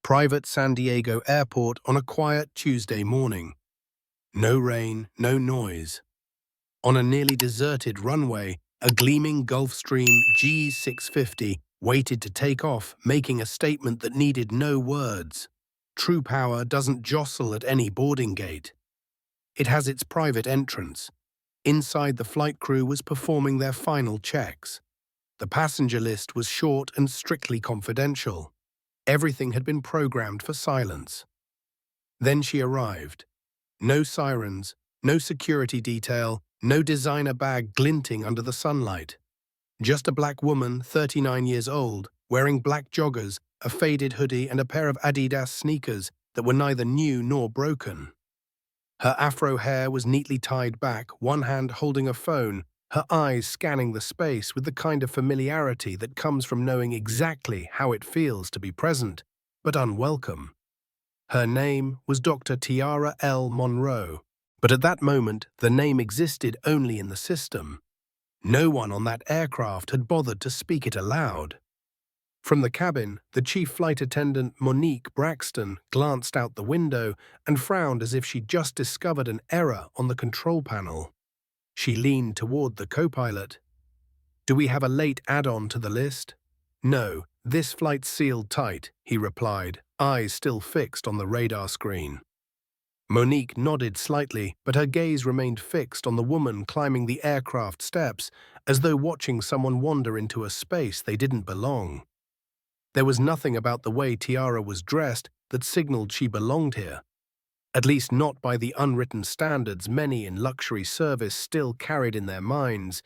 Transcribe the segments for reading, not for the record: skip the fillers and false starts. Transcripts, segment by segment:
Private San Diego airport on a quiet Tuesday morning. No rain, no noise. On a nearly deserted runway, a gleaming Gulfstream G650 waited to take off, making a statement that needed no words. True power doesn't jostle at any boarding gate. It has its private entrance. Inside, the flight crew was performing their final checks. The passenger list was short and strictly confidential. Everything had been programmed for silence. Then she arrived. No sirens, no security detail, no designer bag glinting under the sunlight. Just a black woman, 39 years old, wearing black joggers, a faded hoodie and a pair of Adidas sneakers that were neither new nor broken. Her afro hair was neatly tied back, one hand holding a phone, her eyes scanning the space with the kind of familiarity that comes from knowing exactly how it feels to be present, but unwelcome. Her name was Dr. Tiara L. Monroe, but at that moment the name existed only in the system. No one on that aircraft had bothered to speak it aloud. From the cabin, the chief flight attendant, Monique Braxton, glanced out the window and frowned as if she'd just discovered an error on the control panel. She leaned toward the co-pilot. "Do we have a late add-on to the list?" "No, this flight's sealed tight," he replied, eyes still fixed on the radar screen. Monique nodded slightly, but her gaze remained fixed on the woman climbing the aircraft steps, as though watching someone wander into a space they didn't belong. There was nothing about the way Tiara was dressed that signaled she belonged here. At least not by the unwritten standards many in luxury service still carried in their minds.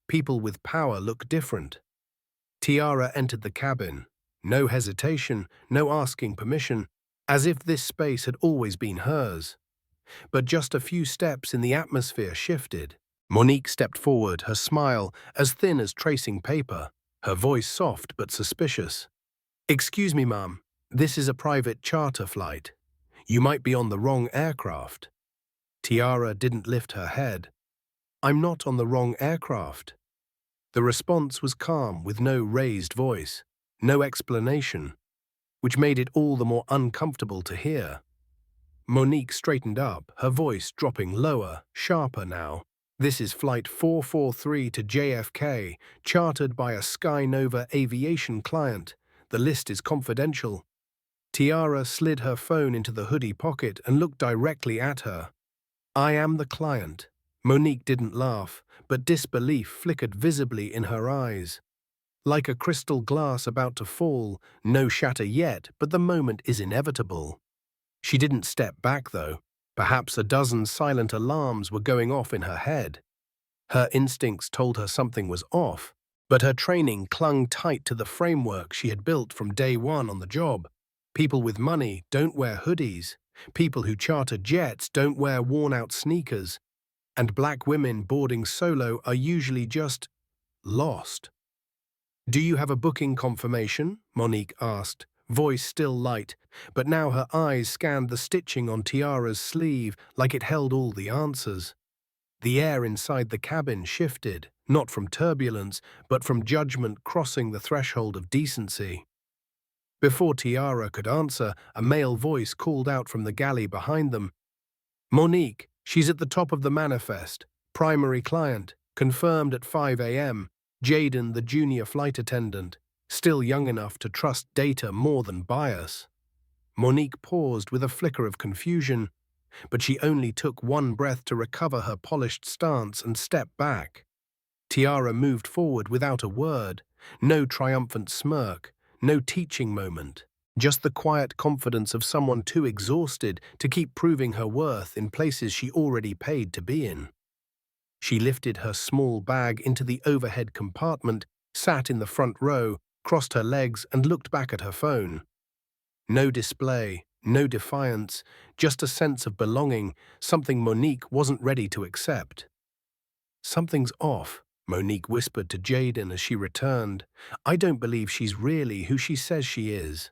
People with power look different. Tiara entered the cabin. No hesitation, no asking permission, as if this space had always been hers. But just a few steps in the atmosphere shifted. Monique stepped forward, her smile as thin as tracing paper, her voice soft but suspicious. "Excuse me, ma'am, this is a private charter flight. You might be on the wrong aircraft." Tiara didn't lift her head. "I'm not on the wrong aircraft." The response was calm, with no raised voice, no explanation, which made it all the more uncomfortable to hear. Monique straightened up, her voice dropping lower, sharper now. "This is Flight 443 to JFK, chartered by a Sky Nova aviation client. The list is confidential." Tiara slid her phone into the hoodie pocket and looked directly at her. "I am the client." Monique didn't laugh, but disbelief flickered visibly in her eyes. Like a crystal glass about to fall, no shatter yet, but the moment is inevitable. She didn't step back, though. Perhaps a dozen silent alarms were going off in her head. Her instincts told her something was off, but her training clung tight to the framework she had built from day one on the job. People with money don't wear hoodies. People who charter jets don't wear worn-out sneakers. And black women boarding solo are usually just lost. "Do you have a booking confirmation?" Monique asked, voice still light, but now her eyes scanned the stitching on Tiara's sleeve like it held all the answers. The air inside the cabin shifted, not from turbulence, but from judgment crossing the threshold of decency. Before Tiara could answer, a male voice called out from the galley behind them. "Monique, she's at the top of the manifest. Primary client, confirmed at 5 a.m. Jaden, the junior flight attendant, still young enough to trust data more than bias." Monique paused with a flicker of confusion, but she only took one breath to recover her polished stance and step back. Tiara moved forward without a word, no triumphant smirk, no teaching moment, just the quiet confidence of someone too exhausted to keep proving her worth in places she already paid to be in. She lifted her small bag into the overhead compartment, sat in the front row, crossed her legs and looked back at her phone. No display, no defiance, just a sense of belonging, something Monique wasn't ready to accept. "Something's off," Monique whispered to Jaden as she returned. "I don't believe she's really who she says she is."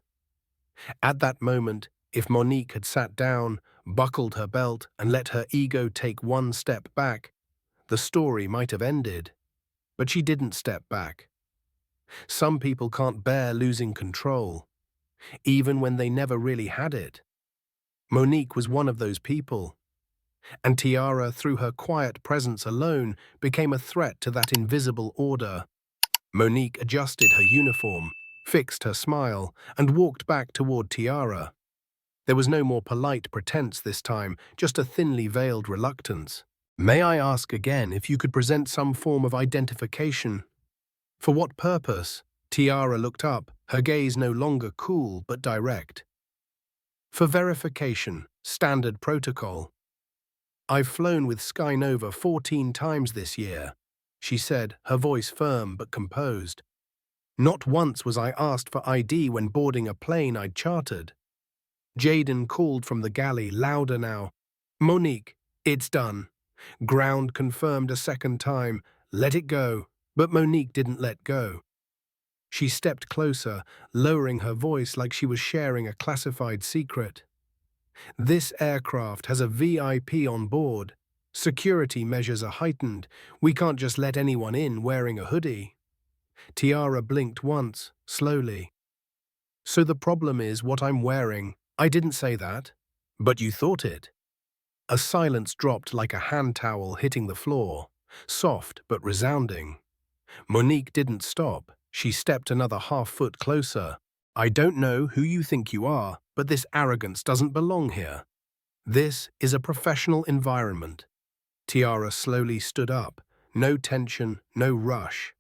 At that moment, if Monique had sat down, buckled her belt, and let her ego take one step back, the story might have ended. But she didn't step back. Some people can't bear losing control. even when they never really had it. Monique was one of those people, and Tiara, through her quiet presence alone, became a threat to that invisible order. Monique adjusted her uniform, fixed her smile, and walked back toward Tiara. There was no more polite pretense this time, just a thinly veiled reluctance. "May I ask again if you could present some form of identification?" "For what purpose?" Tiara looked up, her gaze no longer cool but direct. "For verification, standard protocol. I've flown with Skynova 14 times this year," she said, her voice firm but composed. "Not once was I asked for ID when boarding a plane I'd chartered." Jaden called from the galley, louder now. "Monique, it's done." Ground confirmed a second time. "Let it go." But Monique didn't let go. She stepped closer, lowering her voice like she was sharing a classified secret. "This aircraft has a VIP on board. Security measures are heightened. We can't just let anyone in wearing a hoodie." Tiara blinked once, slowly. "So the problem is what I'm wearing." "I didn't say that." "But you thought it." A silence dropped like a hand towel hitting the floor, soft but resounding. Monique didn't stop. She stepped another half-foot closer. "I don't know who you think you are, but this arrogance doesn't belong here. This is a professional environment." Tiara slowly stood up. No tension, no rush.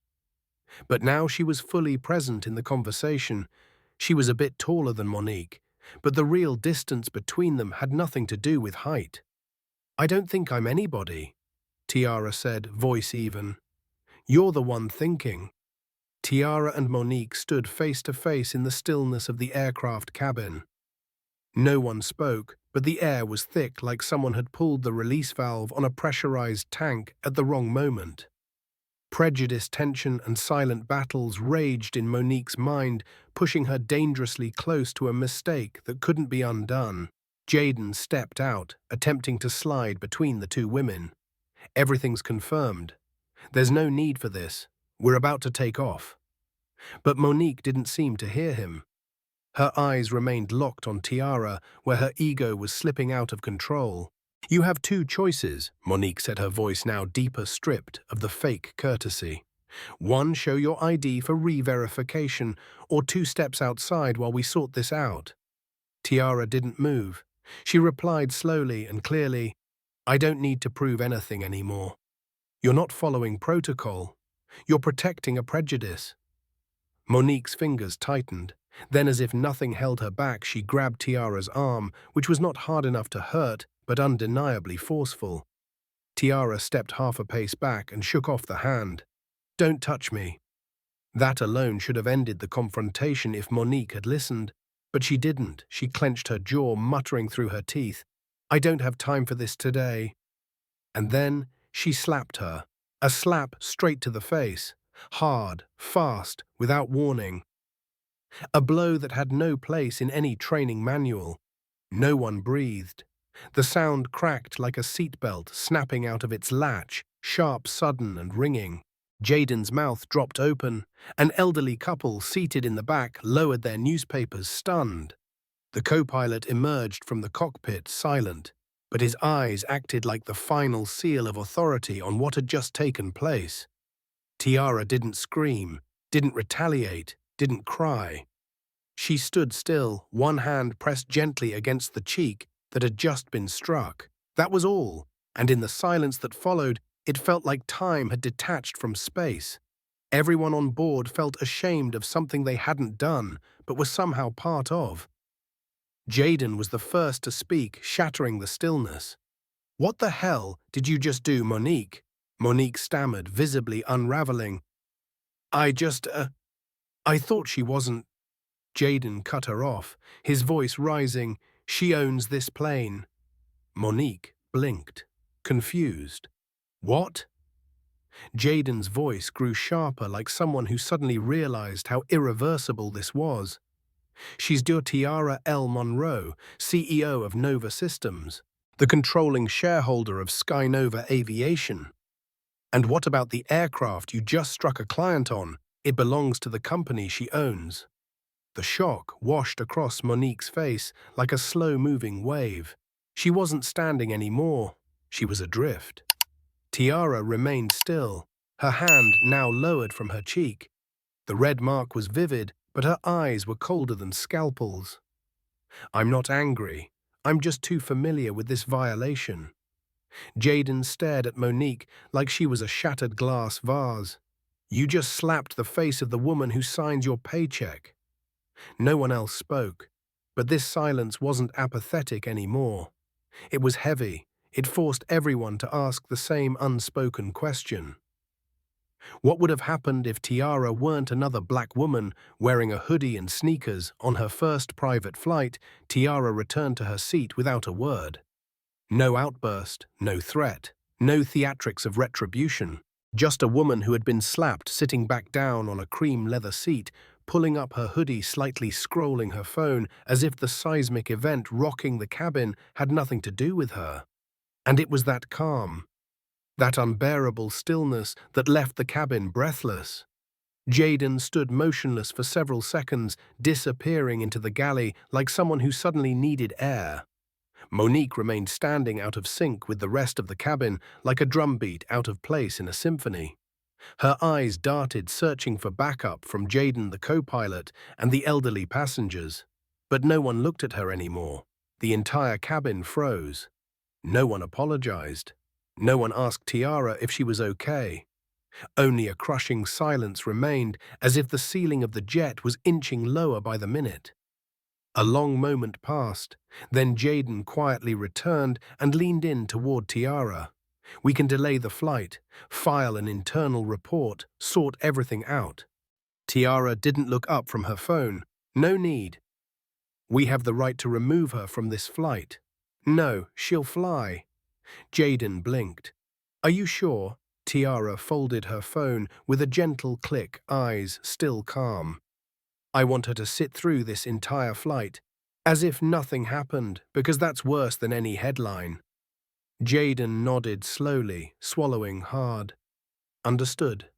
But now she was fully present in the conversation. She was a bit taller than Monique, but the real distance between them had nothing to do with height. "I don't think I'm anybody," Tiara said, voice even. "You're the one thinking." Tiara and Monique stood face to face in the stillness of the aircraft cabin. No one spoke, but the air was thick like someone had pulled the release valve on a pressurized tank at the wrong moment. Prejudice, tension, and silent battles raged in Monique's mind, pushing her dangerously close to a mistake that couldn't be undone. Jaden stepped out, attempting to slide between the two women. "Everything's confirmed. There's no need for this. We're about to take off." But Monique didn't seem to hear him. Her eyes remained locked on Tiara, where her ego was slipping out of control. "You have two choices," Monique said, her voice now deeper, stripped of the fake courtesy. "One, show your ID for re-verification, or 2 steps outside while we sort this out." Tiara didn't move. She replied slowly and clearly, "I don't need to prove anything anymore. You're not following protocol. You're protecting a prejudice." Monique's fingers tightened. Then, as if nothing held her back, she grabbed Tiara's arm, which was not hard enough to hurt, but undeniably forceful. Tiara stepped half a pace back and shook off the hand. "Don't touch me." That alone should have ended the confrontation if Monique had listened, but she didn't. She clenched her jaw, muttering through her teeth, "I don't have time for this today." And then she slapped her, a slap straight to the face, hard, fast, without warning. A blow that had no place in any training manual. No one breathed. The sound cracked like a seatbelt snapping out of its latch, sharp, sudden, and ringing. Jaden's mouth dropped open. An elderly couple seated in the back lowered their newspapers, stunned. The co-pilot emerged from the cockpit, silent, but his eyes acted like the final seal of authority on what had just taken place. Tiara didn't scream, didn't retaliate, didn't cry. She stood still, one hand pressed gently against the cheek that had just been struck. That was all, and in the silence that followed, it felt like time had detached from space. Everyone on board felt ashamed of something they hadn't done, but were somehow part of. Jaden was the first to speak, shattering the stillness. "What the hell did you just do, Monique?" Monique stammered, visibly unraveling. I thought she wasn't." Jaden cut her off, his voice rising. "She owns this plane." Monique blinked, confused. "What?" Jaden's voice grew sharper, like someone who suddenly realized how irreversible this was. "She's Tiara L. Monroe, CEO of Nova Systems, the controlling shareholder of Skynova Aviation." "And what about the aircraft you just struck a client on? It belongs to the company she owns." The shock washed across Monique's face like a slow-moving wave. She wasn't standing anymore. She was adrift. Tiara remained still, her hand now lowered from her cheek. The red mark was vivid, but her eyes were colder than scalpels. "I'm not angry. I'm just too familiar with this violation." Jaden stared at Monique like she was a shattered glass vase. "You just slapped the face of the woman who signed your paycheck." No one else spoke, but this silence wasn't apathetic anymore. It was heavy. It forced everyone to ask the same unspoken question. What would have happened if Tiara weren't another black woman wearing a hoodie and sneakers? On her first private flight, Tiara returned to her seat without a word. No outburst, no threat, no theatrics of retribution. Just a woman who had been slapped sitting back down on a cream leather seat, pulling up her hoodie, slightly scrolling her phone, as if the seismic event rocking the cabin had nothing to do with her. And it was that calm, that unbearable stillness that left the cabin breathless. Jaden stood motionless for several seconds, disappearing into the galley like someone who suddenly needed air. Monique remained standing out of sync with the rest of the cabin, like a drumbeat out of place in a symphony. Her eyes darted, searching for backup from Jaden, the co-pilot, and the elderly passengers. But no one looked at her anymore. The entire cabin froze. No one apologized. No one asked Tiara if she was okay. Only a crushing silence remained, as if the ceiling of the jet was inching lower by the minute. A long moment passed. Then Jaden quietly returned and leaned in toward Tiara. "We can delay the flight, file an internal report, sort everything out." Tiara didn't look up from her phone. "No need. We have the right to remove her from this flight." "No, she'll fly." Jaden blinked. "Are you sure?" Tiara folded her phone with a gentle click, eyes still calm. "I want her to sit through this entire flight, as if nothing happened, because that's worse than any headline." Jaden nodded slowly, swallowing hard. "Understood."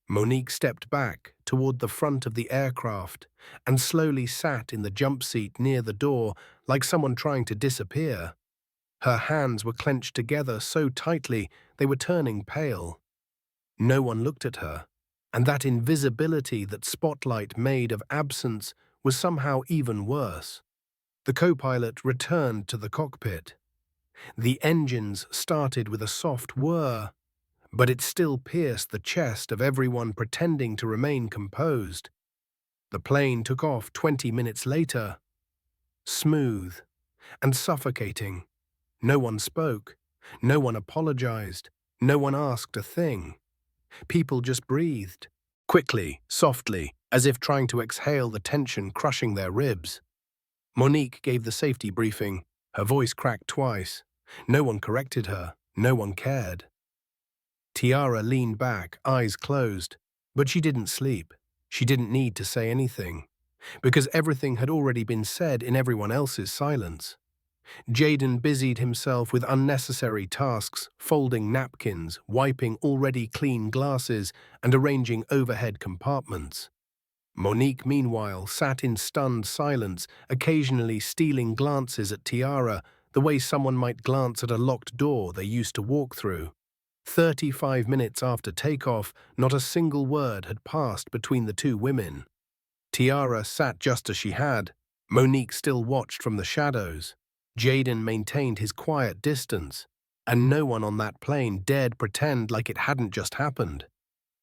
Monique stepped back toward the front of the aircraft and slowly sat in the jump seat near the door like someone trying to disappear. Her hands were clenched together so tightly they were turning pale. No one looked at her, and that invisibility that Spotlight made of absence was somehow even worse. The co-pilot returned to the cockpit. The engines started with a soft whir, but it still pierced the chest of everyone pretending to remain composed. The plane took off 20 minutes later, smooth and suffocating. No one spoke, no one apologized, no one asked a thing. People just breathed, quickly, softly, as if trying to exhale the tension crushing their ribs. Monique gave the safety briefing. Her voice cracked twice. No one corrected her, no one cared. Tiara leaned back, eyes closed, but she didn't sleep. She didn't need to say anything, because everything had already been said in everyone else's silence. Jaden busied himself with unnecessary tasks, folding napkins, wiping already clean glasses, and arranging overhead compartments. Monique, meanwhile, sat in stunned silence, occasionally stealing glances at Tiara, the way someone might glance at a locked door they used to walk through. 35 minutes after takeoff, not a single word had passed between the two women. Tiara sat just as she had. Monique still watched from the shadows. Jaden maintained his quiet distance, and no one on that plane dared pretend like it hadn't just happened.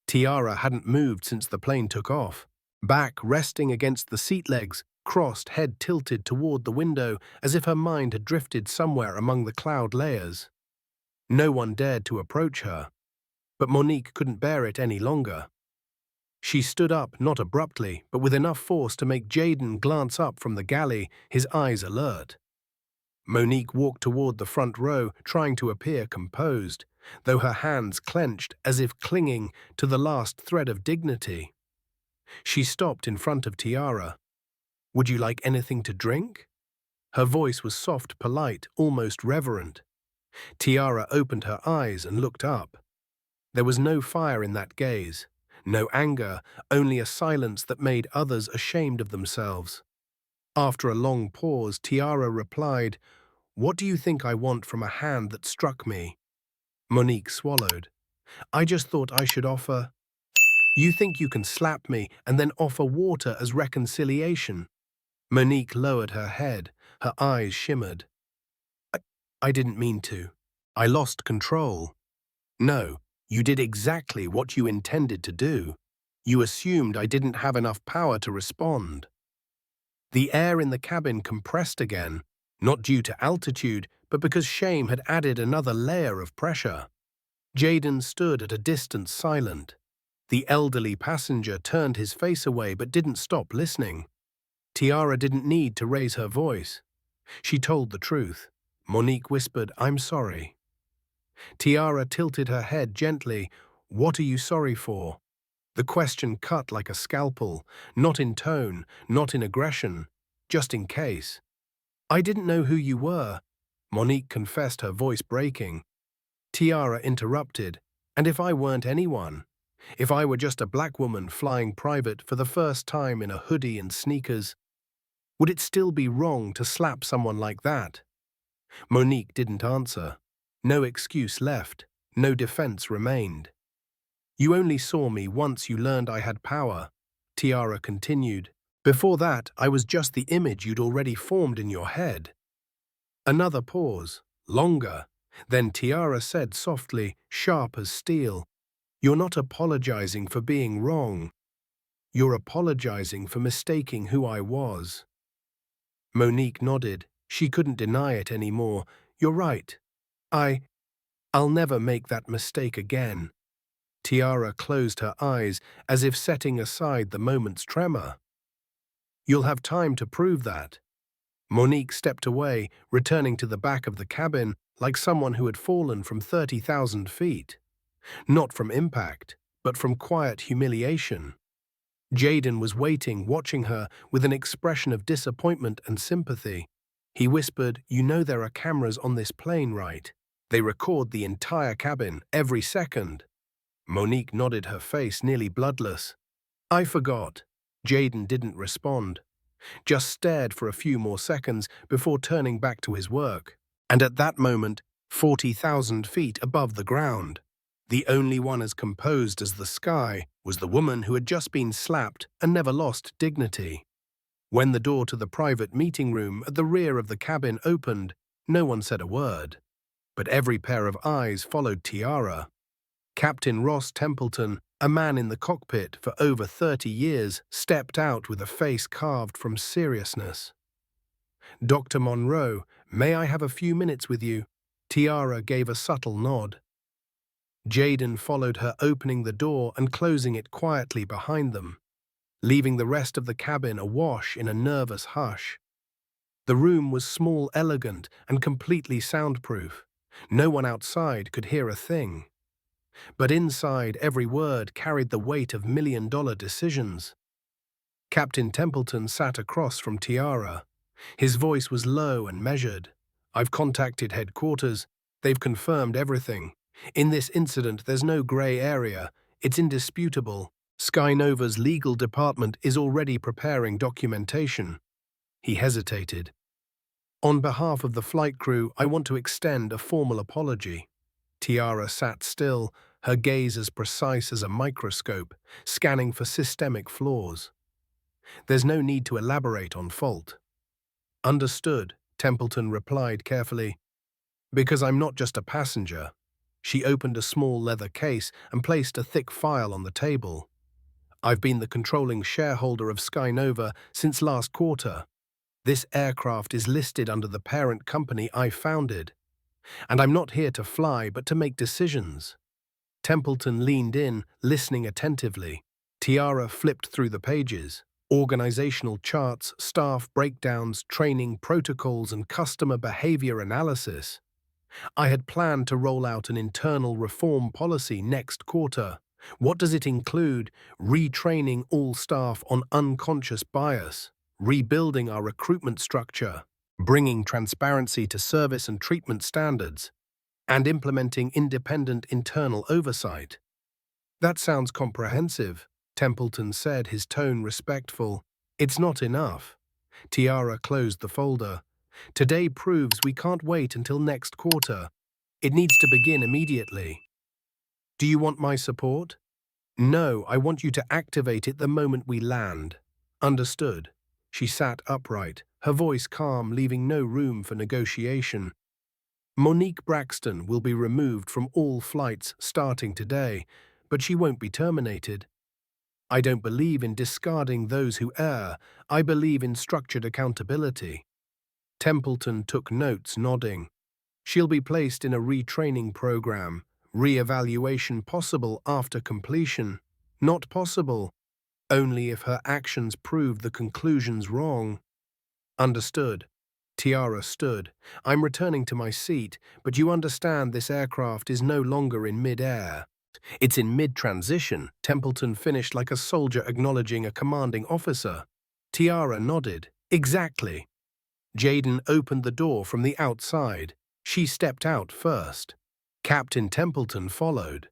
Tiara hadn't moved since the plane took off. Back resting against the seat legs, crossed, head tilted toward the window, as if her mind had drifted somewhere among the cloud layers. No one dared to approach her, but Monique couldn't bear it any longer. She stood up, not abruptly, but with enough force to make Jaden glance up from the galley, his eyes alert. Monique walked toward the front row, trying to appear composed, though her hands clenched as if clinging to the last thread of dignity. She stopped in front of Tiara. "Would you like anything to drink?" Her voice was soft, polite, almost reverent. Tiara opened her eyes and looked up. There was no fire in that gaze, No anger, only a silence that made others ashamed of themselves. After a long pause, Tiara replied, "What do you think I want from a hand that struck me?" Monique swallowed. "I just thought I should offer—" "You think you can slap me and then offer water as reconciliation?" Monique lowered her head. Her eyes shimmered. I, I didn't mean to. I lost control. No, you did exactly what you intended to do. You assumed I didn't have enough power to respond. The air in the cabin compressed again, not due to altitude, but because shame had added another layer of pressure. Jaden stood at a distance silent. The elderly passenger turned his face away but didn't stop listening. Tiara didn't need to raise her voice. She told the truth. Monique whispered, "I'm sorry." Tiara tilted her head gently. "What are you sorry for?" The question cut like a scalpel, not in tone, not in aggression, just in case. "I didn't know who you were," Monique confessed, her voice breaking. Tiara interrupted, "And if I weren't anyone? If I were just a black woman flying private for the first time in a hoodie and sneakers? Would it still be wrong to slap someone like that?" Monique didn't answer. No excuse left, no defense remained. "You only saw me once you learned I had power," Tiara continued. "Before that, I was just the image you'd already formed in your head." Another pause, longer. Then Tiara said softly, sharp as steel, "You're not apologizing for being wrong. You're apologizing for mistaking who I was." Monique nodded. She couldn't deny it anymore. "You're right. I'll never make that mistake again." Tiara closed her eyes as if setting aside the moment's tremor. "You'll have time to prove that." Monique stepped away, returning to the back of the cabin like someone who had fallen from 30,000 feet. Not from impact, but from quiet humiliation. Jaden was waiting, watching her with an expression of disappointment and sympathy. He whispered, "You know there are cameras on this plane, right? They record the entire cabin, every second." Monique nodded, her face nearly bloodless. "I forgot." Jaden didn't respond, just stared for a few more seconds before turning back to his work. And at that moment, 40,000 feet above the ground, the only one as composed as the sky was the woman who had just been slapped and never lost dignity. When the door to the private meeting room at the rear of the cabin opened, no one said a word. But every pair of eyes followed Tiara. Captain Ross Templeton, a man in the cockpit for over 30 years, stepped out with a face carved from seriousness. "Dr. Monroe, may I have a few minutes with you?" Tiara gave a subtle nod. Jaden followed her, opening the door and closing it quietly behind them, leaving the rest of the cabin awash in a nervous hush. The room was small, elegant, and completely soundproof. No one outside could hear a thing. But inside, every word carried the weight of million-dollar decisions. Captain Templeton sat across from Tiara. His voice was low and measured. "I've contacted headquarters. They've confirmed everything. In this incident, there's no gray area. It's indisputable. Skynova's legal department is already preparing documentation." He hesitated. "On behalf of the flight crew, I want to extend a formal apology." Tiara sat still, her gaze as precise as a microscope, scanning for systemic flaws. "There's no need to elaborate on fault." "Understood," Templeton replied carefully. "Because I'm not just a passenger." She opened a small leather case and placed a thick file on the table. "I've been the controlling shareholder of Skynova since last quarter. This aircraft is listed under the parent company I founded. And I'm not here to fly, but to make decisions." Templeton leaned in, listening attentively. Tiara flipped through the pages. Organizational charts, staff breakdowns, training protocols, and customer behavior analysis. "I had planned to roll out an internal reform policy next quarter. What does it include? Retraining all staff on unconscious bias, rebuilding our recruitment structure, bringing transparency to service and treatment standards, and implementing independent internal oversight." That sounds comprehensive, Templeton said, his tone respectful. It's not enough. Tiara closed the folder. Today proves we can't wait until next quarter. It needs to begin immediately. Do you want my support? No, I want you to activate it the moment we land. Understood. She sat upright, her voice calm, leaving no room for negotiation. Monique Braxton will be removed from all flights starting today, but she won't be terminated. I don't believe in discarding those who err. I believe in structured accountability. Templeton took notes, nodding. She'll be placed in a retraining program. Re-evaluation possible after completion. Not possible. Only if her actions prove the conclusions wrong. Understood. Tiara stood. I'm returning to my seat, but you understand this aircraft is no longer in mid-air. It's in mid-transition, Templeton finished like a soldier acknowledging a commanding officer. Tiara nodded. Exactly. Jaden opened the door from the outside. She stepped out first. Captain Templeton followed.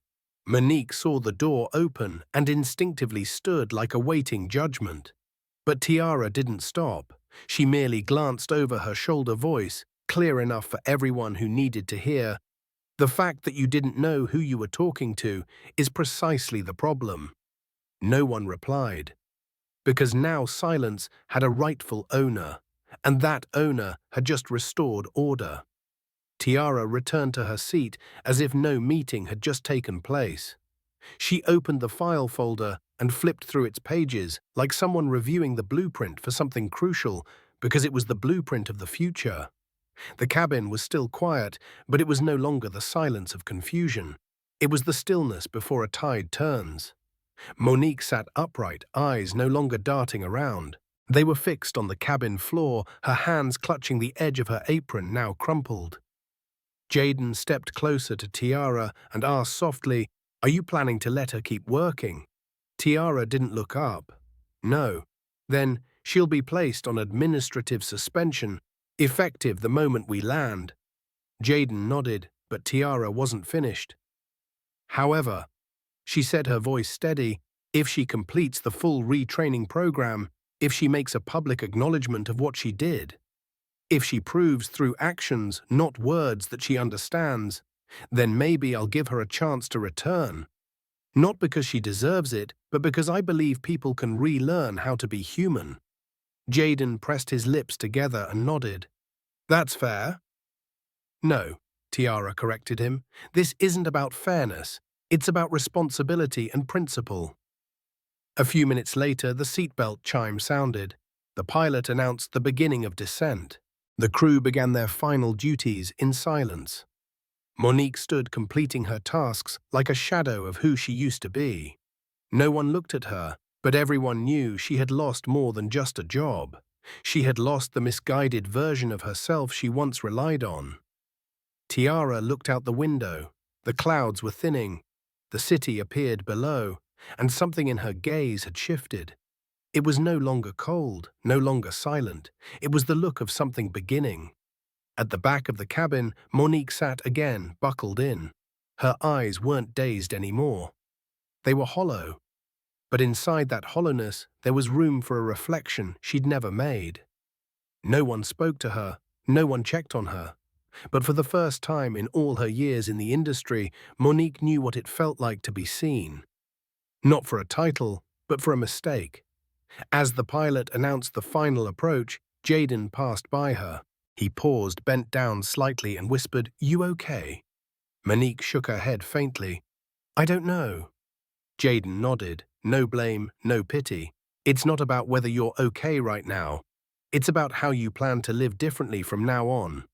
Monique saw the door open and instinctively stood like awaiting judgment. But Tiara didn't stop. She merely glanced over her shoulder, voice, clear enough for everyone who needed to hear. The fact that you didn't know who you were talking to is precisely the problem. No one replied. Because now silence had a rightful owner, and that owner had just restored order. Tiara returned to her seat as if no meeting had just taken place. She opened the file folder and flipped through its pages like someone reviewing the blueprint for something crucial, because it was the blueprint of the future. The cabin was still quiet, but it was no longer the silence of confusion. It was the stillness before a tide turns. Monique sat upright, eyes no longer darting around. They were fixed on the cabin floor, her hands clutching the edge of her apron, now crumpled. Jaden stepped closer to Tiara and asked softly, "Are you planning to let her keep working?" Tiara didn't look up. No. Then she'll be placed on administrative suspension, effective the moment we land. Jaden nodded, but Tiara wasn't finished. However, she said, her voice steady, if she completes the full retraining program, if she makes a public acknowledgement of what she did, if she proves through actions, not words, that she understands, then maybe I'll give her a chance to return. Not because she deserves it, but because I believe people can relearn how to be human. Jaden pressed his lips together and nodded. That's fair. No, Tiara corrected him. This isn't about fairness. It's about responsibility and principle. A few minutes later, the seatbelt chime sounded. The pilot announced the beginning of descent. The crew began their final duties in silence. Monique stood completing her tasks like a shadow of who she used to be. No one looked at her, but everyone knew she had lost more than just a job. She had lost the misguided version of herself she once relied on. Tiara looked out the window. The clouds were thinning. The city appeared below, and something in her gaze had shifted. It was no longer cold, no longer silent. It was the look of something beginning. At the back of the cabin, Monique sat again, buckled in. Her eyes weren't dazed anymore. They were hollow. But inside that hollowness, there was room for a reflection she'd never made. No one spoke to her, no one checked on her. But for the first time in all her years in the industry, Monique knew what it felt like to be seen. Not for a title, but for a mistake. As the pilot announced the final approach, Jaden passed by her. He paused, bent down slightly, and whispered, "You okay?" Monique shook her head faintly. "I don't know." Jaden nodded. No blame, no pity. It's not about whether you're okay right now. It's about how you plan to live differently from now on.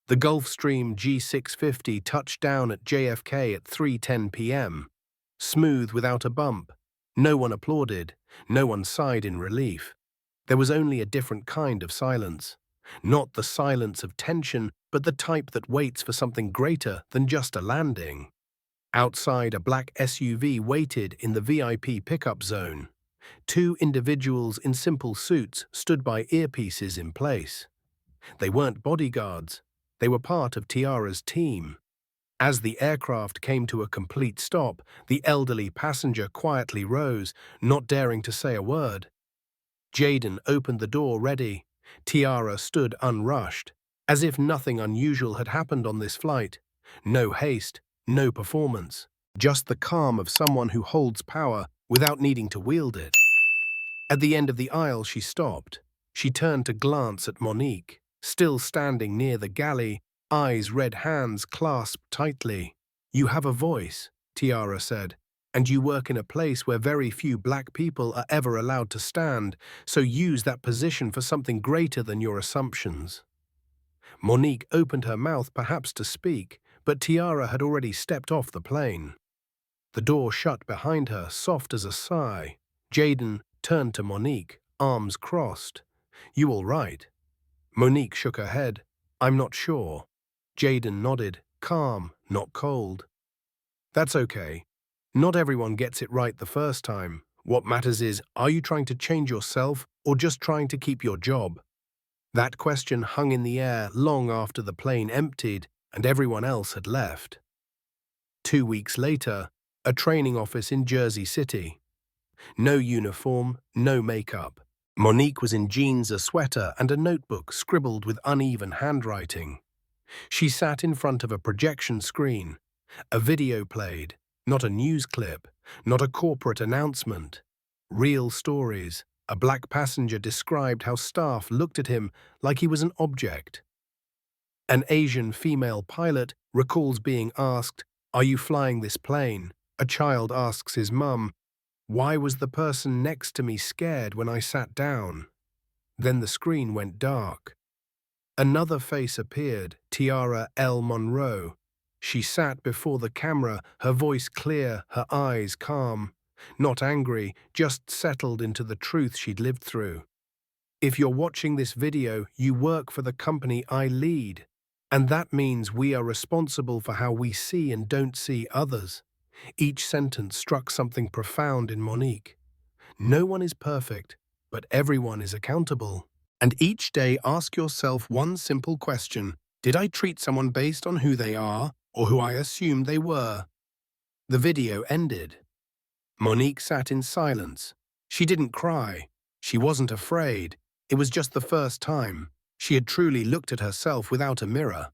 The Gulfstream G650 touched down at JFK at 3:10 p.m. Smooth, without a bump. No one applauded. No one sighed in relief. There was only a different kind of silence. Not the silence of tension, but the type that waits for something greater than just a landing. Outside, a black SUV waited in the VIP pickup zone. Two individuals in simple suits stood by, earpieces in place. They weren't bodyguards. They were part of Tiara's team. As the aircraft came to a complete stop, the elderly passenger quietly rose, not daring to say a word. Jaden opened the door ready. Tiara stood unrushed, as if nothing unusual had happened on this flight. No haste, no performance, just the calm of someone who holds power without needing to wield it. At the end of the aisle, she stopped. She turned to glance at Monique, still standing near the galley, eyes red, hands clasped tightly. "You have a voice," Tiara said, "and you work in a place where very few black people are ever allowed to stand, so use that position for something greater than your assumptions." Monique opened her mouth perhaps to speak, but Tiara had already stepped off the plane. The door shut behind her, soft as a sigh. Jaden turned to Monique, arms crossed. "You all right?" Monique shook her head. "I'm not sure." Jaden nodded, calm, not cold. "That's okay. Not everyone gets it right the first time. What matters is, are you trying to change yourself or just trying to keep your job?" That question hung in the air long after the plane emptied and everyone else had left. 2 weeks later, a training office in Jersey City. No uniform, no makeup. Monique was in jeans, a sweater, and a notebook scribbled with uneven handwriting. She sat in front of a projection screen. A video played, not a news clip, not a corporate announcement. Real stories. A black passenger described how staff looked at him like he was an object. An Asian female pilot recalls being asked, "Are you flying this plane?" A child asks his mum, "Why was the person next to me scared when I sat down?" Then the screen went dark. Another face appeared, Tiara L. Monroe. She sat before the camera, her voice clear, her eyes calm. Not angry, just settled into the truth she'd lived through. "If you're watching this video, you work for the company I lead. And that means we are responsible for how we see and don't see others." Each sentence struck something profound in Monique. No one is perfect, but everyone is accountable. And each day ask yourself one simple question: did I treat someone based on who they are or who I assumed they were? The video ended. Monique sat in silence. She didn't cry. She wasn't afraid. It was just the first time she had truly looked at herself without a mirror.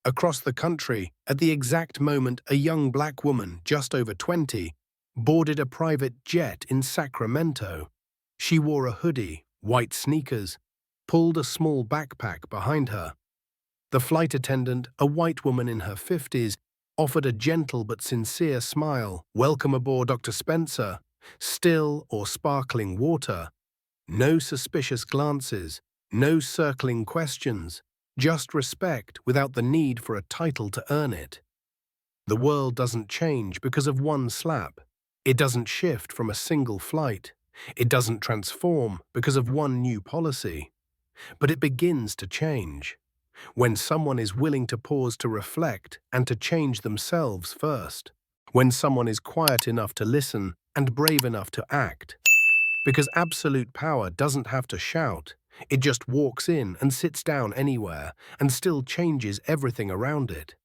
Across the country, at the exact moment a young black woman, just over 20, boarded a private jet in Sacramento. She wore a hoodie, white sneakers, pulled a small backpack behind her. The flight attendant, a white woman in her 50s, offered a gentle but sincere smile. "Welcome aboard, Dr. Spencer." Still or sparkling water. No suspicious glances, no circling questions, just respect without the need for a title to earn it. The world doesn't change because of one slap. It doesn't shift from a single flight. It doesn't transform because of one new policy. But it begins to change when someone is willing to pause to reflect and to change themselves first. When someone is quiet enough to listen and brave enough to act. Because absolute power doesn't have to shout. It just walks in and sits down anywhere and still changes everything around it.